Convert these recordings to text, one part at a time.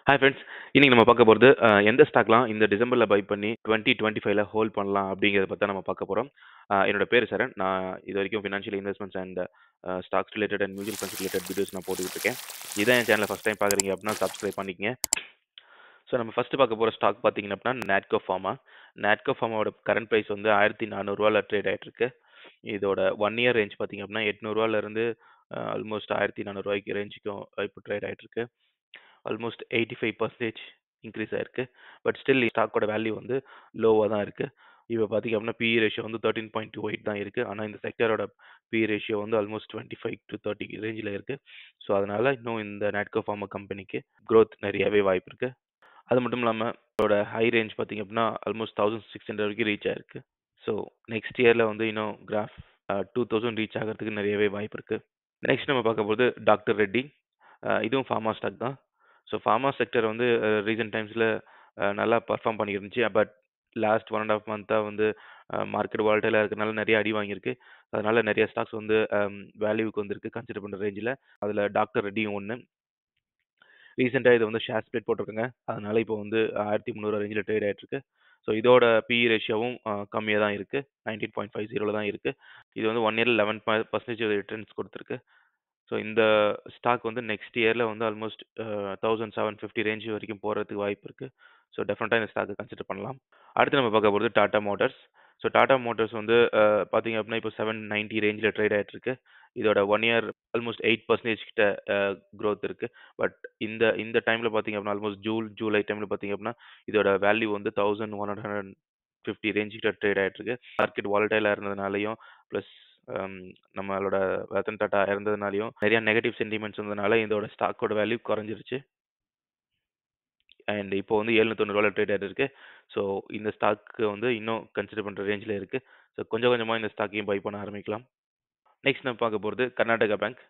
Hi friends. இன்னைக்கு நம்ம பார்க்க போறது, எந்த ஸ்டாக்லாம் இந்த டிசம்பர்ல பை பண்ணி 2025ல ஹோல்ட் பண்ணலாம் அப்படிங்கிறத பத்தி தான் நம்ம பார்க்க போறோம். என்னோட பேரு சரண். நான் இதுவரைக்கும் financial investments and stocks related and mutual funds related videos நான் போட்டுக்கிட்டு இருக்கேன். இதான் என் சேனலை ஃபர்ஸ்ட் டைம் பார்க்குறீங்க அப்படின்னா சப்ஸ்கிரைப் பண்ணிக்கங்க. ஸோ நம்ம ஃபர்ஸ்ட் பார்க்க போகிற ஸ்டாக் பார்த்தீங்க அப்படின்னா நாட்கோ ஃபார்மா. நாட்கோ ஃபார்மாவோட கரண்ட் ப்ரைஸ் வந்து 1400 ட்ரேட் ஆகிட்டு இருக்கு. இதோட 1 இயர் ரேஞ்ச் பார்த்தீங்க அப்படின்னா 800 ஆல்மோஸ்ட் 1400 ரேஞ்சுக்கும் இப்போ ட்ரேட் ஆகிட்டு இருக்கு. ஆல்மோஸ்ட் 85% இன்க்ரீஸ் ஆயிருக்கு. பட் ஸ்டில் ஸ்டாக்கோட வேல்யூ வந்து லோவாக தான் இருக்குது. இப்போ பார்த்தீங்க அப்படின்னா பிஇ ரேஷியோ வந்து 13.28 தான் இருக்குது. ஆனால் இந்த செக்டரோட பிஇ ரேஷியோ வந்து ஆல்மோஸ்ட் 25 to 30 ரேஞ்சில் இருக்குது. ஸோ அதனால் இன்னும் இந்த நாட்கோ ஃபார்மா கம்பெனிக்கு க்ரோத் நிறையவே வாய்ப்பு இருக்குது. அது மட்டும் இல்லாமல் இதோட ஹை ரேஞ்ச் பார்த்தீங்க அப்படின்னா ஆல்மோஸ்ட் 1600 வரைக்கும் ரீச் ஆயிருக்கு. ஸோ நெக்ஸ்ட் இயரில் வந்து இன்னும் கிராஃப் 2000 ரீச் ஆகிறதுக்கு நிறையவே வாய்ப்பு இருக்குது. நெக்ஸ்ட் நம்ம பார்க்க போகிறது டாக்டர் ரெட்டி. இதுவும் ஃபார்மா ஸ்டாக் தான். ஸோ ஃபார்மா செக்டர் வந்து ரீசெண்ட் டைம்ஸில் நல்லா பர்ஃபார்ம் பண்ணியிருந்துச்சு. பட் லாஸ்ட் 1.5 மந்த்தாக வந்து மார்க்கெட் வால்டைலாக இருக்கிறனால நிறைய அடி வாங்கியிருக்கு. அதனால நிறைய ஸ்டாக்ஸ் வந்து வேல்யூவுக்கு வந்திருக்கு கன்சிடர் பண்ணுற ரேஞ்சில். அதில் டாக்டர் ரெட்டியும் ஒன்று. ரீசெண்டாக இது வந்து ஷேர் ஸ்ப்ளிட் போட்டிருக்காங்க. அதனால இப்போ வந்து 1300 ரேஞ்சில் ட்ரேட் ஆகிட்டு இருக்கு. ஸோ இதோட பிஇ ரேஷியோவும் கம்மியாக தான் இருக்குது. 19.50 தான் இருக்குது. இது வந்து 1 இயரில் 11% ரிட்டர்ன்ஸ் கொடுத்துருக்கு. ஸோ இந்த ஸ்டாக் வந்து நெக்ஸ்ட் இயரில் வந்து ஆல்மோஸ்ட் 1750 ரேஞ்ச் வரைக்கும் போகிறதுக்கு வாய்ப்பு இருக்குது. ஸோ டெஃபினட்டாக இந்த ஸ்டாக்கை கன்சிடர் பண்ணலாம். அடுத்து நம்ம பார்க்க போகிறது Tata Motors. So Tata Motors வந்து பார்த்தீங்க அப்படின்னா இப்போ 790 ரேஞ்சில் ட்ரேட் ஆகிட்டு இருக்கு. இதோட 1 இயர் ஆல்மோஸ்ட் 8% கிட்ட க்ரோத் இருக்குது. பட் இந்த இந்த டைமில் பார்த்தீங்க அப்படின்னா ஆல்மோஸ்ட் ஜூலை டைமில் பார்த்தீங்க அப்படின்னா இதோட வேல்யூ வந்து 1150 ரேஞ்ச் கிட்ட ட்ரேட் ஆகிட்டு இருக்கு. மார்க்கெட் வாலடைலாக இருந்ததுனாலையும் ப்ளஸ் நம்மளோட ரத்தன் டாட்டா இறந்ததுனாலையும் நிறைய நெகட்டிவ் சென்டிமெண்ட்ஸ் வந்ததுனால இதோட ஸ்டாக்கோட வேல்யூ குறைஞ்சிருச்சு. அண்ட் இப்போ வந்து 790 ட்ரேட் ஆகிட்டு இருக்கு. ஸோ இந்த ஸ்டாக்கு வந்து இன்னும் கன்சிடர் பண்ணுற ரேஞ்சில் இருக்குது. ஸோ கொஞ்சம் கொஞ்சமாக இந்த ஸ்டாக்கையும் பை பண்ண ஆரம்பிக்கலாம். நெக்ஸ்ட் நம்ம பார்க்க போகிறது கர்நாடகா பேங்க்.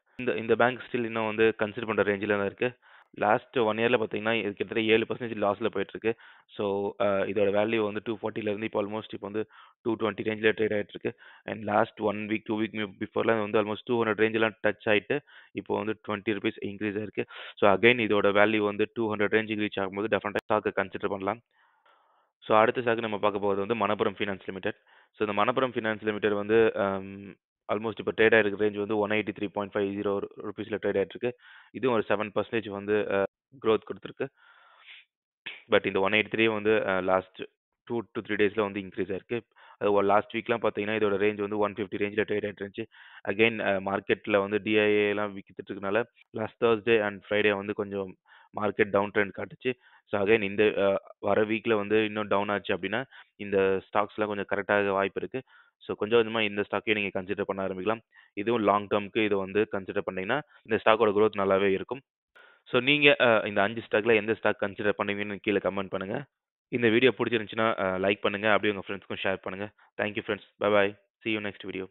இந்த பேங்க் ஸ்டில் இன்னும் வந்து கன்சிடர் பண்ணுற ரேஞ்சில் தான் இருக்குது. லாஸ்ட் 1 இயரில் பார்த்தீங்கன்னா இது கிட்டத்தட்ட 7% லாஸில் போயிட்டுருக்கு. ஸோ இதோட வேல்யூ வந்து 240 இப்போ ஆல்மோஸ்ட் இப்போ வந்து 220 ரேஞ்சில் ட்ரேட் ஆகிட்டு இருக்கு. அண்ட் லாஸ்ட் 1 வீக் 2 வீக் பிஃபோர்லாம் வந்து ஆல்மோஸ்ட் 200 ரேஞ்செலாம் டச் ஆகிட்டு இப்போ வந்து 20 rupees இன்க்ரீஸ் ஆயிருக்கு. ஸோ அகைன் இதோட வேல்யூ வந்து 200 ரேஞ்சுக்கு ரீச் ஆகும்போது டெஃபினட்டாக ஸ்டாக்கை கன்சிடர் பண்ணலாம். ஸோ அடுத்த ஸ்டாக் நம்ம பார்க்க போகிறது வந்து மணப்புரம் ஃபினான்ஸ் லிமிடெட். ஸோ இந்த மணப்புரம் ஃபினான்ஸ் லிமிடெட் வந்து ஆல்மோஸ்ட் இப்போ ட்ரேட் ஆகிருக்க ரேஞ்ச் வந்து 183.50 ருபீஸில் ட்ரேட் ஆகிட்டு இருக்கு. இதுவும் ஒரு 7% வந்து க்ரோத் கொடுத்துருக்கு. பட் இந்த 183 வந்து லாஸ்ட் 2 to 3 டேஸில் வந்து இன்க்ரீஸ் ஆயிருக்கு. அது லாஸ்ட் வீக்லாம் பார்த்தீங்கன்னா இதோட ரேஞ்ச் வந்து 150 ரேஞ்சில் ட்ரேட் ஆகிட்டு இருந்துச்சு. அகைன் மார்க்கெட்டில் வந்து டிஐஏலாம் விற்கிட்டு இருக்கனால லாஸ்ட் தேர்ஸ்டே அண்ட் ஃப்ரைடே வந்து கொஞ்சம் மார்க்கெட் டவுன் ட்ரெண்ட் காட்டுச்சு. ஸோ அகைன் இந்த வர வீக்கில் வந்து இன்னும் டவுன் ஆச்சு அப்படின்னா இந்த ஸ்டாக்ஸ்லாம் கொஞ்சம் கரெக்டாக வாய்ப்பு இருக்குது. ஸோ கொஞ்சம் கொஞ்சமாக இந்த ஸ்டாக்கையும் நீங்கள் கன்சிடர் பண்ண ஆரம்பிக்கலாம். இதுவும் லாங் டேர்முக்கு இதை வந்து கன்சிடர் பண்ணிங்கன்னா இந்த ஸ்டாக்கோட க்ரோத் நல்லாவே இருக்கும். ஸோ நீங்கள் இந்த 5 ஸ்டாக்கில் எந்த ஸ்டாக் கன்சிடர் பண்ணுவீங்கன்னு கீழே கமெண்ட் பண்ணுங்கள். இந்த வீடியோ பிடிச்சிருந்துச்சுன்னா லைக் பண்ணுங்கள். அப்படியே உங்கள் ஃப்ரெண்ட்ஸ்க்கும் ஷேர் பண்ணுங்கள். Thank you friends. Bye bye. See you next video.